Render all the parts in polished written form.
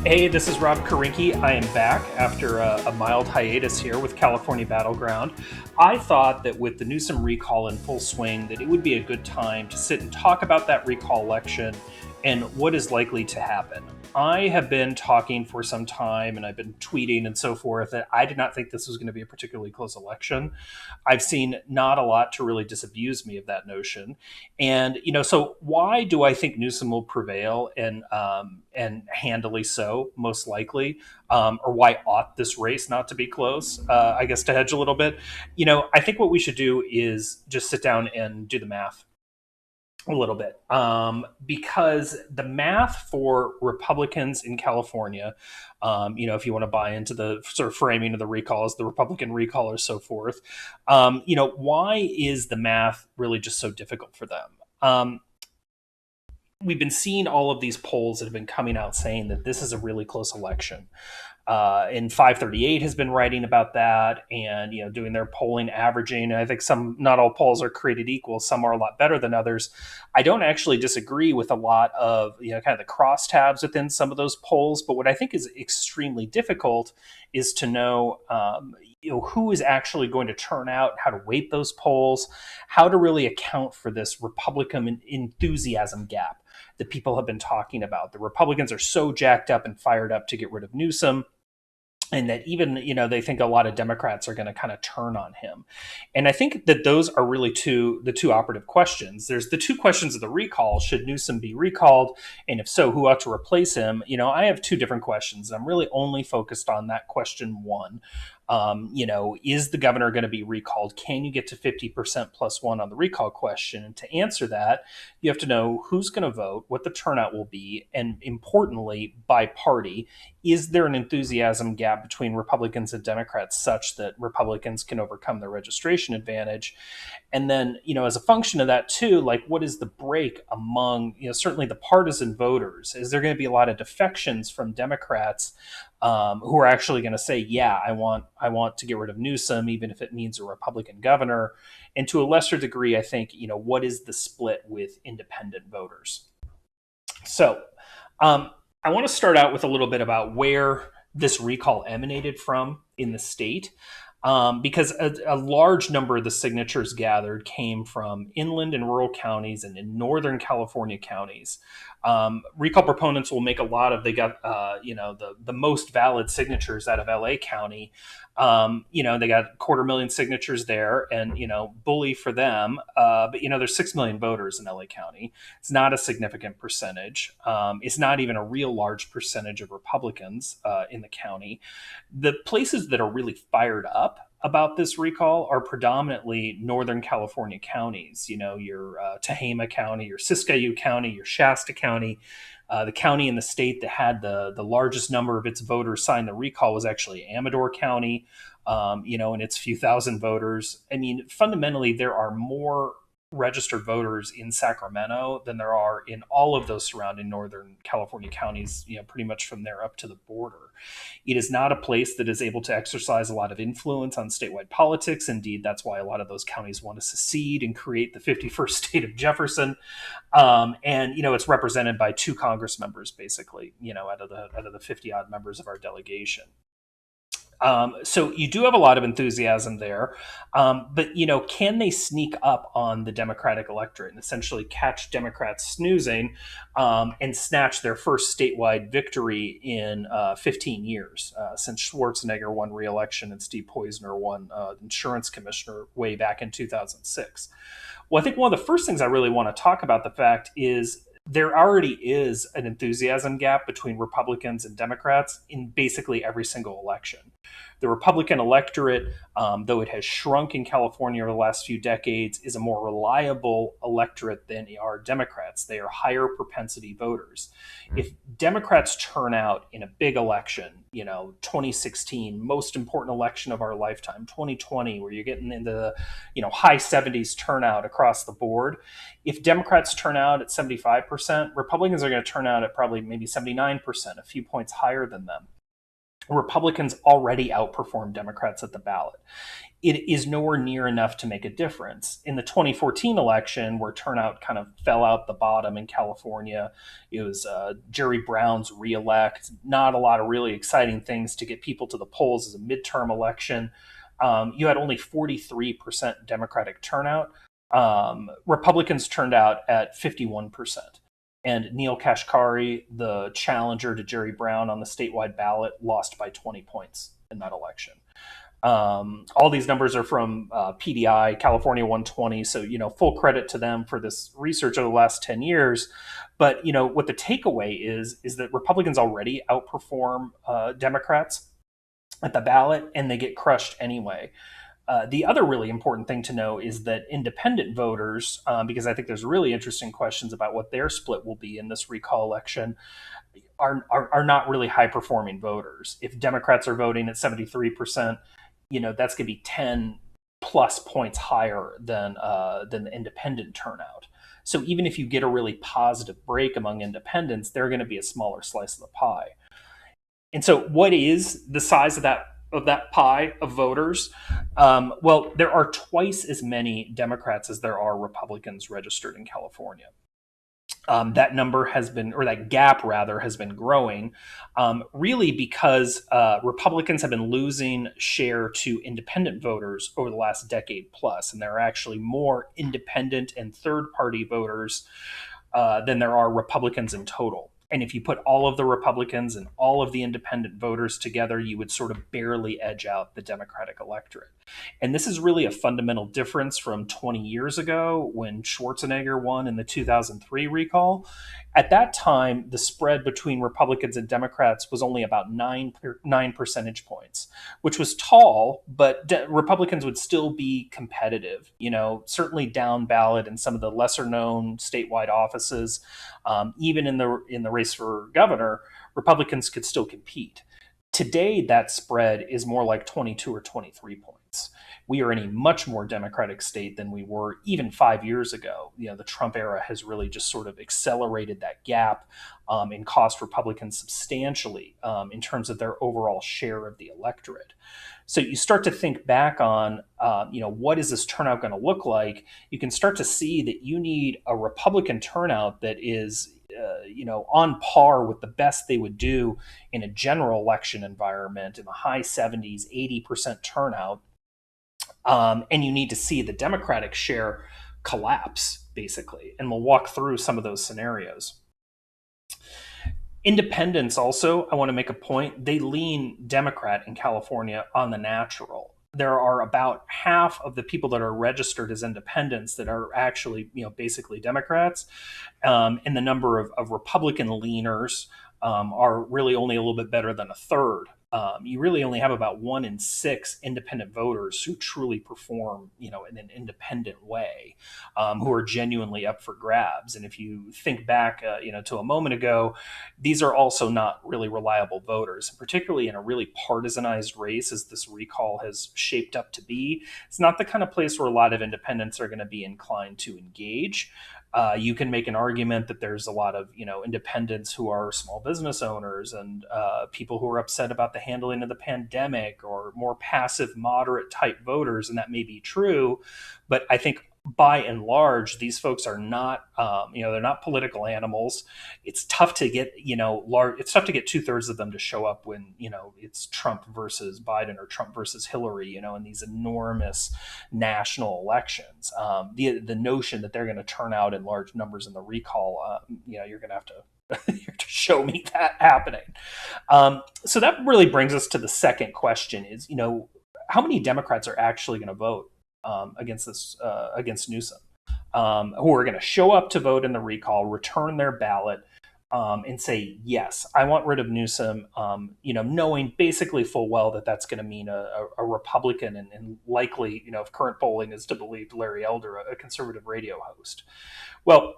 Hey, this is Rob Karinke. I am back after a mild hiatus here with California Battleground. I thought that with the Newsom recall in full swing, that it would be a good time to sit and talk about that recall election and what is likely to happen. I have been talking for some time and I've been tweeting and so forth that I did not think this was going to be a particularly close election. I've seen not a lot to really disabuse me of that notion. And so why do I think Newsom will prevail and handily so, most likely, or why ought this race not to be close? I guess to hedge a little bit, I think what we should do is just sit down and do the math a little bit, because the math for Republicans in California, if you want to buy into the sort of framing of the recalls, the Republican recall or so forth, why is the math really just so difficult for them? We've been seeing all of these polls that have been coming out saying that this is a really close election. And 538 has been writing about that and doing their polling averaging. And I think not all polls are created equal. Some are a lot better than others. I don't actually disagree with a lot of kind of the crosstabs within some of those polls. But what I think is extremely difficult is to know who is actually going to turn out, how to weight those polls, how to really account for this Republican enthusiasm gap that people have been talking about. The Republicans are so jacked up and fired up to get rid of Newsom, and that even they think a lot of Democrats are going to kind of turn on him. And I think that those are really the two operative questions. There's the two questions of the recall: should Newsom be recalled, and if so, who ought to replace him? I have two different questions. I'm really only focused on that question one. Is the governor going to be recalled? Can you get to 50% plus one on the recall question? And to answer that, you have to know who's going to vote, what the turnout will be, and importantly, by party. Is there an enthusiasm gap between Republicans and Democrats such that Republicans can overcome their registration advantage? And then, as a function of that too, like what is the break among, certainly the partisan voters? Is there going to be a lot of defections from Democrats who are actually going to say, yeah, I want to get rid of Newsom, even if it means a Republican governor? And to a lesser degree, I think, what is the split with independent voters? So I want to start out with a little bit about where this recall emanated from in the state. Because a large number of the signatures gathered came from inland and rural counties and in Northern California counties. Recall proponents will make a lot of, they got, the most valid signatures out of LA County. They got 250,000 signatures there and, bully for them. But, there's 6 million voters in LA County. It's not a significant percentage. It's not even a real large percentage of Republicans in the county. The places that are really fired up about this recall are predominantly Northern California counties. Your Tehama County, your Siskiyou County, your Shasta County. The county in the state that had the largest number of its voters sign the recall was actually Amador County, and its few thousand voters. I mean, fundamentally, there are more registered voters in Sacramento than there are in all of those surrounding Northern California counties, pretty much from there up to the border. It is not a place that is able to exercise a lot of influence on statewide politics. Indeed, that's why a lot of those counties want to secede and create the 51st state of Jefferson. And it's represented by two Congress members, basically, out of the 50 odd members of our delegation. So you do have a lot of enthusiasm there, but can they sneak up on the Democratic electorate and essentially catch Democrats snoozing and snatch their first statewide victory in 15 years since Schwarzenegger won re-election and Steve Poizner won insurance commissioner way back in 2006? Well, I think one of the first things I really want to talk about the fact is there already is an enthusiasm gap between Republicans and Democrats in basically every single election. The Republican electorate, though it has shrunk in California over the last few decades, is a more reliable electorate than are Democrats. They are higher propensity voters. If Democrats turn out in a big election, 2016, most important election of our lifetime, 2020, where you're getting into the high 70s turnout across the board. If Democrats turn out at 75%, Republicans are going to turn out at probably maybe 79%, a few points higher than them. Republicans already outperformed Democrats at the ballot. It is nowhere near enough to make a difference. In the 2014 election, where turnout kind of fell out the bottom in California, it was Jerry Brown's reelect, not a lot of really exciting things to get people to the polls as a midterm election. You had only 43% Democratic turnout. Republicans turned out at 51%. And Neil Kashkari, the challenger to Jerry Brown on the statewide ballot, lost by 20 points in that election. All these numbers are from PDI, California 120. So, full credit to them for this research over the last 10 years. But, what the takeaway is that Republicans already outperform Democrats at the ballot, and they get crushed anyway. The other really important thing to know is that independent voters, because I think there's really interesting questions about what their split will be in this recall election, are not really high performing voters. If Democrats are voting at 73%, that's going to be 10 plus points higher than the independent turnout. So even if you get a really positive break among independents, they're going to be a smaller slice of the pie. And so, what is the size of that pie of voters? Well, there are twice as many Democrats as there are Republicans registered in California. That number has been, or that gap rather, has been growing, really because Republicans have been losing share to independent voters over the last decade plus, and there are actually more independent and third-party voters than there are Republicans in total. And if you put all of the Republicans and all of the independent voters together, you would sort of barely edge out the Democratic electorate. And this is really a fundamental difference from 20 years ago when Schwarzenegger won in the 2003 recall. At that time, the spread between Republicans and Democrats was only about 9 percentage points, which was tall, but Republicans would still be competitive, certainly down ballot in some of the lesser known statewide offices. Even in the race for governor, Republicans could still compete. Today, that spread is more like 22 or 23 points. We are in a much more Democratic state than we were even 5 years ago. The Trump era has really just sort of accelerated that gap and cost Republicans substantially in terms of their overall share of the electorate. So you start to think back on, what is this turnout going to look like? You can start to see that you need a Republican turnout that is on par with the best they would do in a general election environment in the high 70s, 80% turnout. And you need to see the Democratic share collapse, basically. And we'll walk through some of those scenarios. Independents also, I want to make a point, they lean Democrat in California on the natural. There are about half of the people that are registered as independents that are actually, basically Democrats. And the number of Republican leaners are really only a little bit better than a third. You really only have about 1 in 6 independent voters who truly perform, in an independent way, who are genuinely up for grabs. And if you think back, to a moment ago, these are also not really reliable voters, particularly in a really partisanized race as this recall has shaped up to be. It's not the kind of place where a lot of independents are going to be inclined to engage. You can make an argument that there's a lot of independents who are small business owners and people who are upset about the handling of the pandemic or more passive, moderate type voters, and that may be true. But I think by and large, these folks are not, they're not political animals. It's tough to get, it's tough to get 2/3 of them to show up when, it's Trump versus Biden or Trump versus Hillary, in these enormous national elections. The notion that they're going to turn out in large numbers in the recall, you're going to have to show me that happening. So that really brings us to the second question is, how many Democrats are actually going to vote against Newsom, who are going to show up to vote in the recall, return their ballot, and say, yes, I want rid of Newsom, knowing basically full well that that's going to mean a Republican and likely, if current polling is to believe, Larry Elder, a conservative radio host. Well,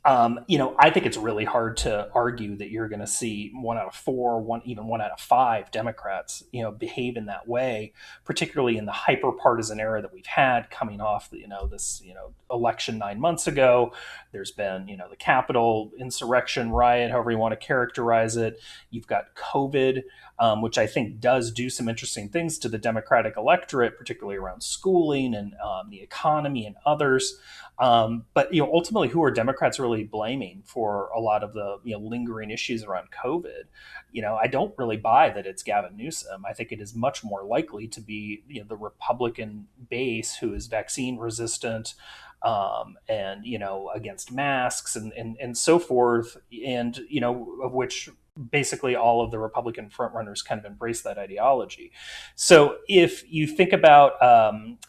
I think it's really hard to argue that you're going to see 1 out of 4, even 1 out of 5 Democrats, behave in that way, particularly in the hyper partisan era that we've had coming off, this, election 9 months ago. There's been, the Capitol insurrection, riot, however you want to characterize it. You've got COVID, which I think does do some interesting things to the Democratic electorate, particularly around schooling and the economy and others. But ultimately, who are Democrats really blaming for a lot of the lingering issues around COVID? I don't really buy that it's Gavin Newsom. I think it is much more likely to be the Republican base who is vaccine resistant, and against masks and so forth, and of which basically all of the Republican frontrunners kind of embrace that ideology. So if you think about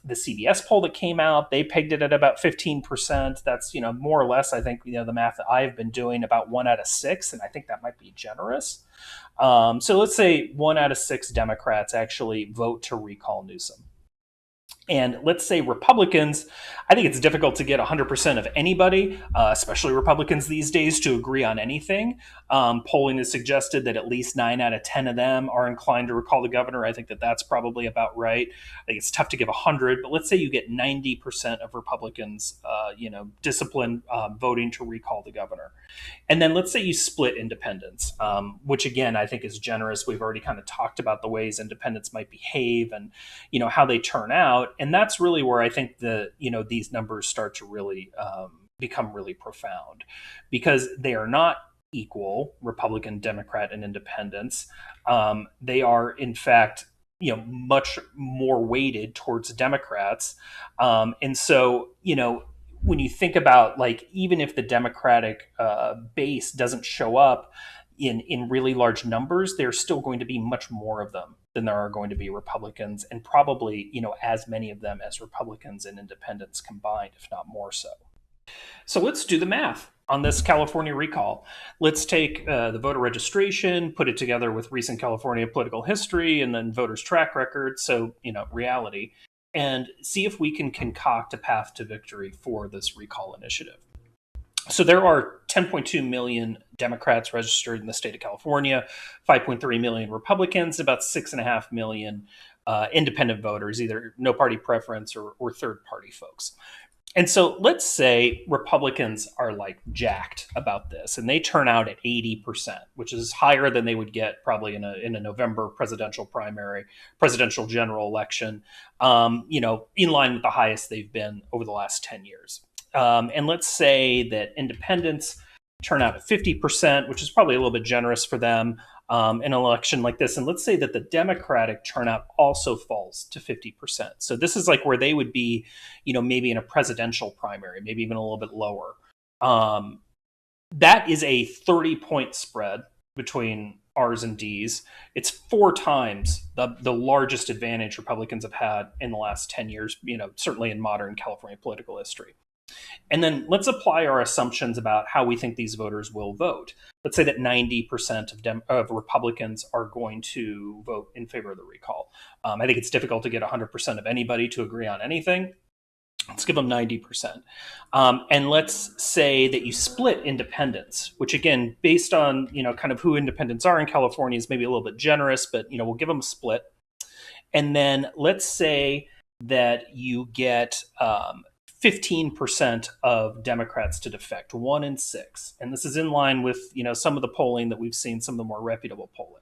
the CBS poll that came out, they pegged it at about 15%. That's more or less, I think, the math that I've been doing, about 1 out of 6, and I think that might be generous. So let's say 1 out of 6 Democrats actually vote to recall Newsom. And let's say Republicans, I think it's difficult to get 100% of anybody, especially Republicans these days, to agree on anything. Polling has suggested that at least 9 out of 10 of them are inclined to recall the governor. I think that that's probably about right. I think it's tough to give 100, but let's say you get 90% of Republicans, disciplined, voting to recall the governor. And then let's say you split independents, which again, I think is generous. We've already kind of talked about the ways independents might behave and, how they turn out. And that's really where I think these numbers start to really become really profound, because they are not equal, Republican, Democrat, and independents. They are, in fact, much more weighted towards Democrats. And so, when you think about, like, even if the Democratic base doesn't show up in really large numbers, there's still going to be much more of them than there are going to be Republicans, and probably as many of them as Republicans and independents combined, if not more so. So let's do the math on this California recall. Let's take the voter registration, put it together with recent California political history, and then voters' track record. So reality, and see if we can concoct a path to victory for this recall initiative. So there are 10.2 million Democrats registered in the state of California, 5.3 million Republicans, about 6.5 million independent voters, either no party preference or third party folks. And so let's say Republicans are like jacked about this, and they turn out at 80%, which is higher than they would get probably in a November presidential primary, presidential general election, in line with the highest they've been over the last 10 years. And let's say that independents turn out at 50%, which is probably a little bit generous for them in an election like this. And let's say that the Democratic turnout also falls to 50%. So this is like where they would be, maybe in a presidential primary, maybe even a little bit lower. That is a 30-point spread between R's and D's. It's 4 times the largest advantage Republicans have had in the last 10 years, certainly in modern California political history. And then let's apply our assumptions about how we think these voters will vote. Let's say that 90% of Republicans are going to vote in favor of the recall. I think it's difficult to get 100% of anybody to agree on anything. Let's give them 90%. And let's say that you split independents, which again, based on, kind of who independents are in California, is maybe a little bit generous, but, we'll give them a split. And then let's say that you get 15% of Democrats to defect, 1 in 6. And this is in line with, some of the polling that we've seen, some of the more reputable polling.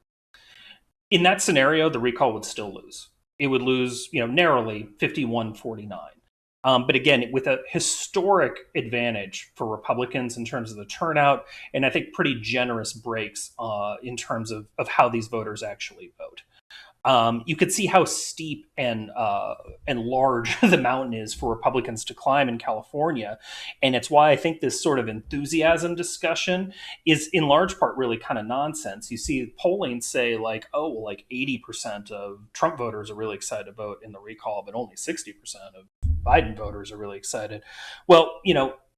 In that scenario, the recall would still lose. It would lose, narrowly 51-49. But again, with a historic advantage for Republicans in terms of the turnout, and I think pretty generous breaks in terms of how these voters actually vote. You could see how steep and large the mountain is for Republicans to climb in California. And it's why I think this sort of enthusiasm discussion is in large part really kind of nonsense. You see polling say like, 80% of Trump voters are really excited to vote in the recall, but only 60% of Biden voters are really excited. Well,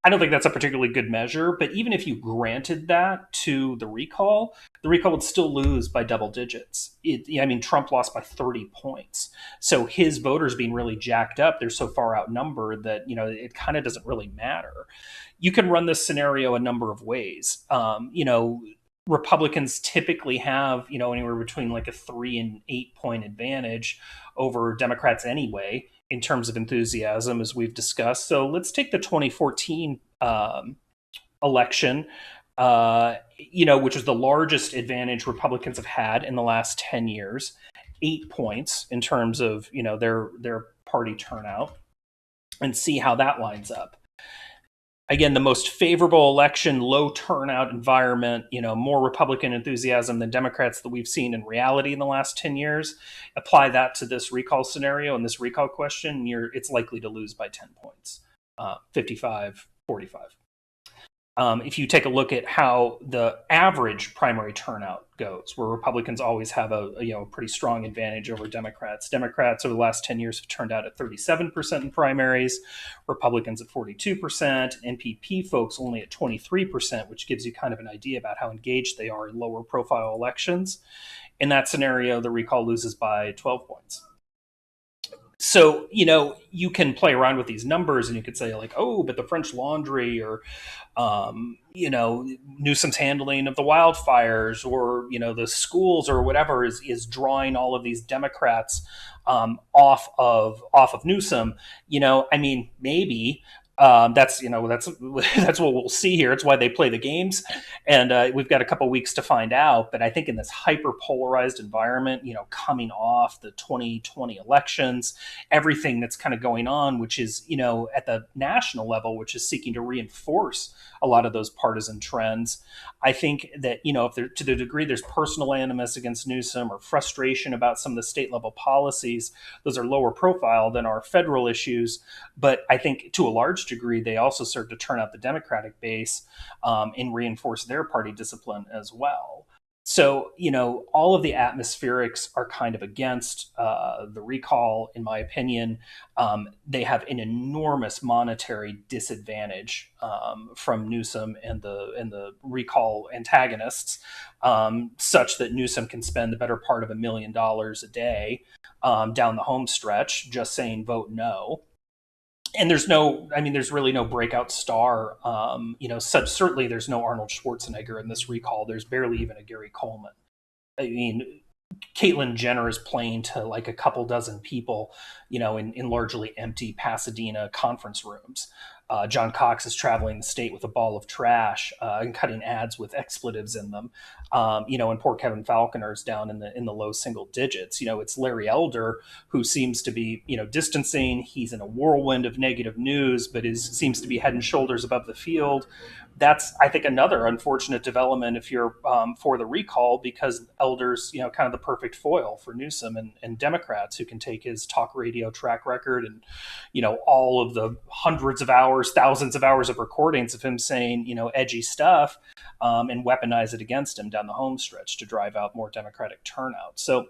I don't think that's a particularly good measure, but even if you granted that to the recall would still lose by double digits. I mean, Trump lost by 30 points. So his voters being really jacked up, they're so far outnumbered that, it kind of doesn't really matter. You can run this scenario a number of ways. Republicans typically have, anywhere between like a 3 and 8 point advantage over Democrats anyway in terms of enthusiasm, as we've discussed. So let's take the 2014 election, which was the largest advantage Republicans have had in the last 10 years, 8 points in terms of, their party turnout, and see how that lines up. Again, the most favorable election, low turnout environment, more Republican enthusiasm than Democrats that we've seen in reality in the last 10 years. Apply that to this recall scenario and this recall question, it's likely to lose by 10 points, 55-45. If you take a look at how the average primary turnout goes, where Republicans always have a pretty strong advantage over Democrats. Democrats over the last 10 years have turned out at 37% in primaries, Republicans at 42%, NPP folks only at 23%, which gives you kind of an idea about how engaged they are in lower profile elections. In that scenario, the recall loses by 12 points. So, you can play around with these numbers and you could say like, oh, but the French Laundry or, Newsom's handling of the wildfires or, the schools or whatever is drawing all of these Democrats off of Newsom. Maybe. That's that's what we'll see here. It's why they play the games, and we've got a couple weeks to find out. But I think in this hyper polarized environment, coming off the 2020 elections, everything that's kind of going on, which is at the national level, which is seeking to reinforce a lot of those partisan trends. I think that if there, to the degree there's personal animus against Newsom or frustration about some of the state level policies, those are lower profile than our federal issues. But I think to a large degree, they also serve to turn out the Democratic base and reinforce their party discipline as well. So, all of the atmospherics are kind of against the recall, in my opinion. They have an enormous monetary disadvantage from Newsom and the recall antagonists, such that Newsom can spend the better part of $1 million a day down the home stretch just saying vote no. And there's really no breakout star. Certainly there's no Arnold Schwarzenegger in this recall. There's barely even a Gary Coleman. I mean, Caitlyn Jenner is playing to like a couple dozen people, in largely empty Pasadena conference rooms. John Cox is traveling the state with a ball of trash and cutting ads with expletives in them. And poor Kevin Falconer is down in the low single digits. It's Larry Elder who seems to be, distancing. He's in a whirlwind of negative news, but seems to be head and shoulders above the field. That's, I think, another unfortunate development if you're for the recall, because Elder's, kind of the perfect foil for Newsom and Democrats who can take his talk radio track record and, all of the hundreds of hours, thousands of hours of recordings of him saying, edgy stuff and weaponize it against him down the home stretch to drive out more Democratic turnout. So,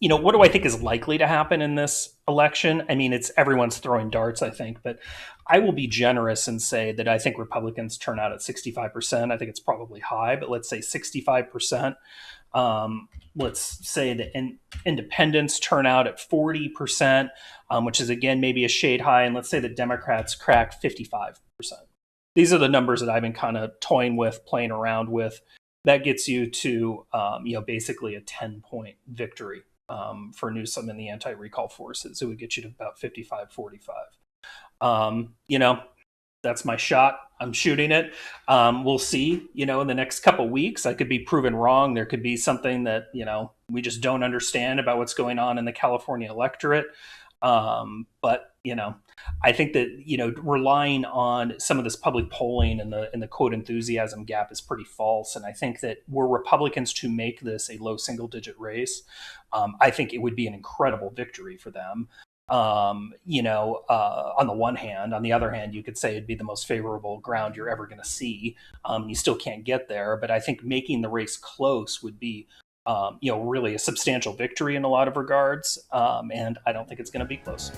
what do I think is likely to happen in this election? I mean, it's everyone's throwing darts, I think, but I will be generous and say that I think Republicans turn out at 65%. I think it's probably high, but let's say 65%. Let's say that independents turn out at 40%, which is, again, maybe a shade high. And let's say that Democrats crack 55%. These are the numbers that I've been kind of toying with, playing around with. That gets you to, basically a 10-point victory for Newsom and the anti-recall forces. It would get you to about 55-45. That's my shot. I'm shooting it. We'll see, in the next couple weeks. I could be proven wrong. There could be something that, we just don't understand about what's going on in the California electorate. But, I think that, relying on some of this public polling and the quote enthusiasm gap is pretty false. And I think that were Republicans to make this a low single digit race, I think it would be an incredible victory for them. On the one hand. On the other hand, you could say it'd be the most favorable ground you're ever going to see. You still can't get there, but I think making the race close would be, really a substantial victory in a lot of regards. And I don't think it's going to be close.